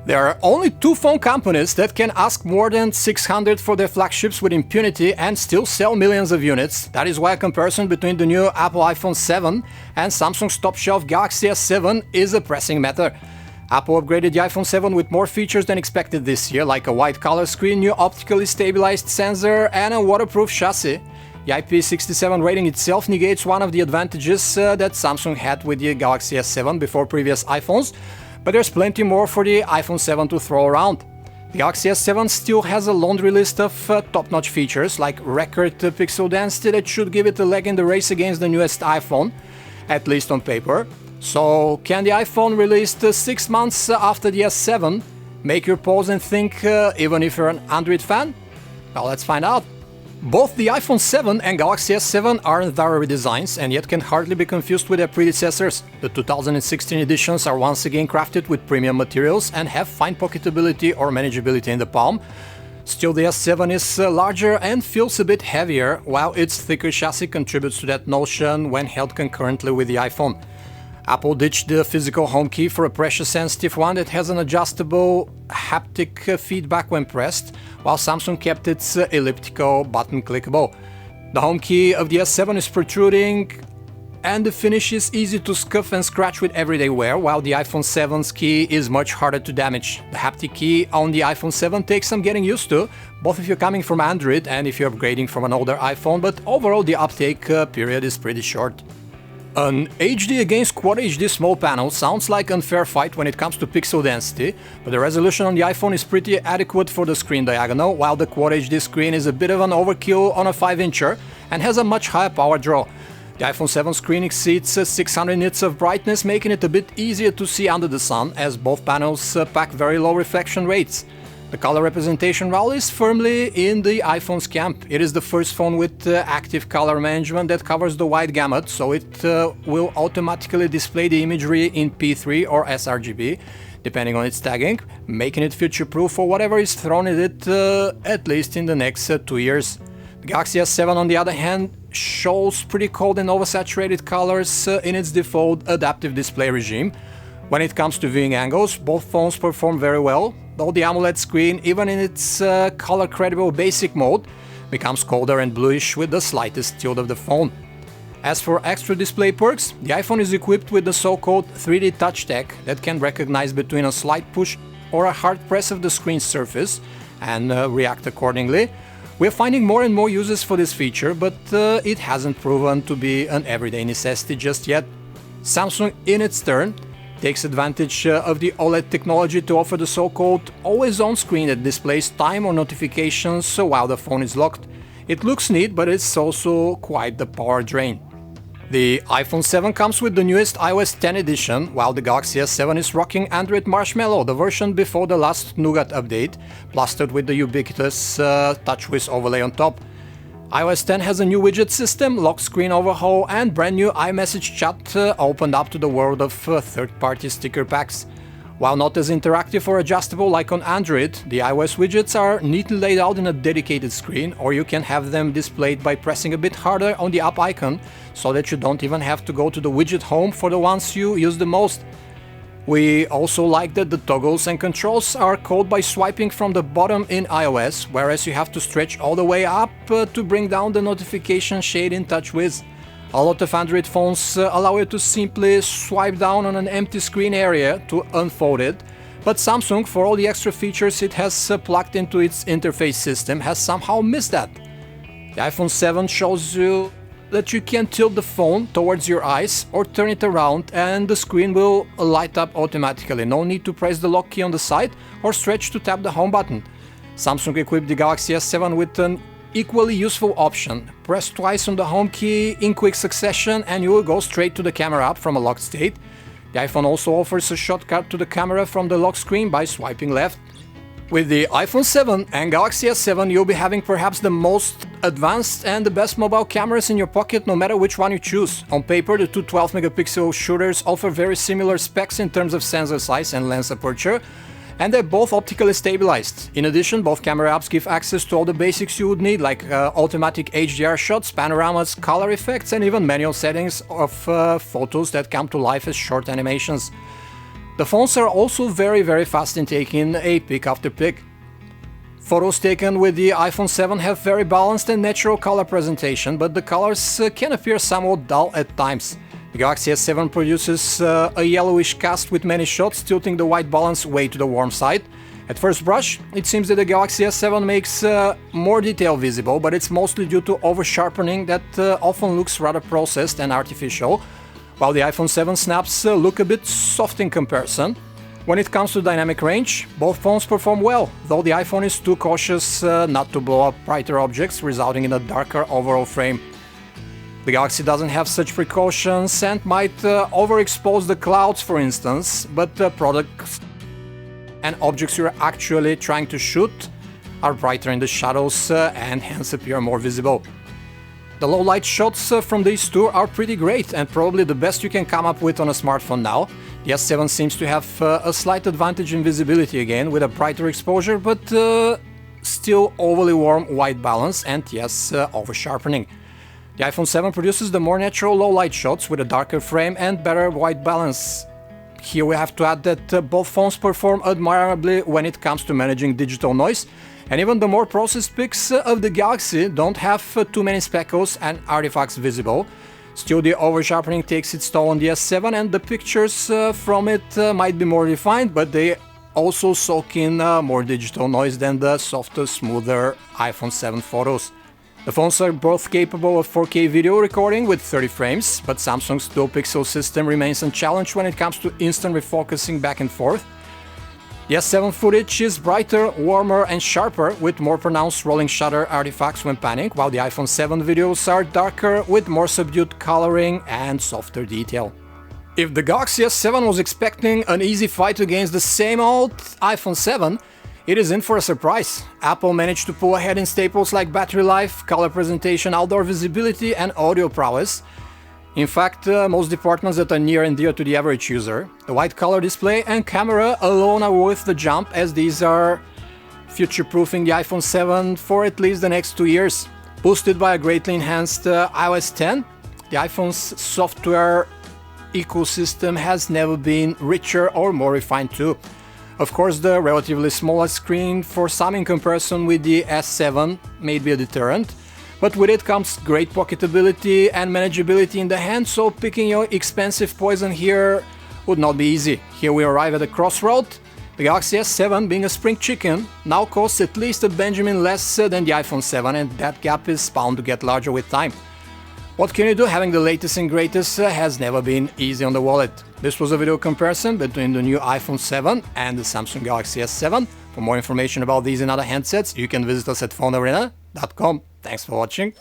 There are only two phone companies that can ask more than 600 for their flagships with impunity and still sell millions of units. That is why a comparison between the new Apple iPhone 7 and Samsung's top-shelf Galaxy S7 is a pressing matter. Apple upgraded the iPhone 7 with more features than expected this year, like a white color screen, new optically stabilized sensor, and a waterproof chassis. The IP67 rating itself negates one of the advantages that Samsung had with the Galaxy S7 before previous iPhones, but there's plenty more for the iPhone 7 to throw around. The Galaxy S7 still has a laundry list of top-notch features like record pixel density that should give it a leg in the race against the newest iPhone, at least on paper. So, can the iPhone released 6 months after the S7 make your pause and think, even if you're an Android fan? Well, let's find out. Both the iPhone 7 and Galaxy S7 are rivalry designs and yet can hardly be confused with their predecessors. The 2016 editions are once again crafted with premium materials and have fine pocketability or manageability in the palm. Still, the S7 is larger and feels a bit heavier, while its thicker chassis contributes to that notion when held concurrently with the iPhone. Apple ditched the physical home key for a pressure-sensitive one that has an adjustable haptic feedback when pressed, while Samsung kept its elliptical button clickable. The home key of the S7 is protruding, and the finish is easy to scuff and scratch with everyday wear, while the iPhone 7's key is much harder to damage. The haptic key on the iPhone 7 takes some getting used to, both if you're coming from Android and if you're upgrading from an older iPhone, but overall the uptake period is pretty short. An HD against Quad HD small panel sounds like an unfair fight when it comes to pixel density, but the resolution on the iPhone is pretty adequate for the screen diagonal, while the Quad HD screen is a bit of an overkill on a 5-incher and has a much higher power draw. The iPhone 7 screen exceeds 600 nits of brightness, making it a bit easier to see under the sun, as both panels pack very low reflection rates. The color representation role is firmly in the iPhone's camp. It is the first phone with active color management that covers the wide gamut, so it will automatically display the imagery in P3 or sRGB, depending on its tagging, making it future-proof for whatever is thrown at it, at least in the next 2 years. The Galaxy S7, on the other hand, shows pretty cold and oversaturated colors in its default adaptive display regime. When it comes to viewing angles, both phones perform very well, though the AMOLED screen, even in its color-credible basic mode, becomes colder and bluish with the slightest tilt of the phone. As for extra display perks, the iPhone is equipped with the so-called 3D Touch Tech that can recognize between a slight push or a hard press of the screen surface and react accordingly. We're finding more and more uses for this feature, but it hasn't proven to be an everyday necessity just yet. Samsung, in its turn, takes advantage of the OLED technology to offer the so-called always-on screen that displays time or notifications while the phone is locked. It looks neat, but it's also quite the power drain. The iPhone 7 comes with the newest iOS 10 edition, while the Galaxy S7 is rocking Android Marshmallow, the version before the last Nougat update, plastered with the ubiquitous TouchWiz overlay on top. iOS 10 has a new widget system, lock screen overhaul, and brand new iMessage chat opened up to the world of third-party sticker packs. While not as interactive or adjustable like on Android, the iOS widgets are neatly laid out in a dedicated screen, or you can have them displayed by pressing a bit harder on the up icon, so that you don't even have to go to the widget home for the ones you use the most. We also like that the toggles and controls are called by swiping from the bottom in iOS, whereas you have to stretch all the way up to bring down the notification shade in TouchWiz. A lot of Android phones allow you to simply swipe down on an empty screen area to unfold it, but Samsung, for all the extra features it has plugged into its interface system, has somehow missed that. The iPhone 7 shows you that you can tilt the phone towards your eyes or turn it around and the screen will light up automatically. No need to press the lock key on the side or stretch to tap the home button. Samsung equipped the Galaxy S7 with an equally useful option. Press twice on the home key in quick succession and you will go straight to the camera app from a locked state. The iPhone also offers a shortcut to the camera from the lock screen by swiping left. With the iPhone 7 and Galaxy S7, you'll be having perhaps the most advanced and the best mobile cameras in your pocket, no matter which one you choose. On paper, the two 12-megapixel shooters offer very similar specs in terms of sensor size and lens aperture, and they're both optically stabilized. In addition, both camera apps give access to all the basics you would need, like automatic HDR shots, panoramas, color effects, and even manual settings of photos that come to life as short animations. The phones are also very fast in taking a pic after pic. Photos taken with the iPhone 7 have very balanced and natural color presentation, but the colors can appear somewhat dull at times. The Galaxy S7 produces a yellowish cast with many shots, tilting the white balance way to the warm side. At first brush, it seems that the Galaxy S7 makes more detail visible, but it's mostly due to over-sharpening that often looks rather processed and artificial, while the iPhone 7 snaps look a bit soft in comparison. When it comes to dynamic range, both phones perform well, though the iPhone is too cautious not to blow up brighter objects, resulting in a darker overall frame. The Galaxy doesn't have such precautions and might overexpose the clouds, for instance, but products and objects you're actually trying to shoot are brighter in the shadows and hence appear more visible. The low light shots from these two are pretty great and probably the best you can come up with on a smartphone now. The S7 seems to have a slight advantage in visibility again, with a brighter exposure, but still overly warm white balance and yes, over-sharpening. The iPhone 7 produces the more natural low light shots with a darker frame and better white balance. Here we have to add that both phones perform admirably when it comes to managing digital noise, and even the more processed pics of the Galaxy don't have too many speckles and artifacts visible. Still, the over-sharpening takes its toll on the S7 and the pictures from it might be more refined, but they also soak in more digital noise than the softer, smoother iPhone 7 photos. The phones are both capable of 4K video recording with 30 frames, but Samsung's dual-pixel system remains unchallenged when it comes to instant refocusing back and forth. The S7 footage is brighter, warmer and sharper, with more pronounced rolling shutter artifacts when panning, while the iPhone 7 videos are darker with more subdued coloring and softer detail. If the Galaxy S7 was expecting an easy fight against the same old iPhone 7, it is in for a surprise. Apple managed to pull ahead in staples like battery life, color presentation, outdoor visibility and audio prowess. In fact, most departments that are near and dear to the average user. The white color display and camera alone are worth the jump, as these are future-proofing the iPhone 7 for at least the next 2 years. Boosted by a greatly enhanced iOS 10, the iPhone's software ecosystem has never been richer or more refined too. Of course, the relatively smaller screen for some in comparison with the S7 may be a deterrent, but with it comes great pocketability and manageability in the hand, so picking your expensive poison here would not be easy. Here we arrive at a crossroad. The Galaxy S7, being a spring chicken, now costs at least a Benjamin less than the iPhone 7, and that gap is bound to get larger with time. What can you do? Having the latest and greatest has never been easy on the wallet. This was a video comparison between the new iPhone 7 and the Samsung Galaxy S7. For more information about these and other handsets, you can visit us at PhoneArena.com. Thanks for watching.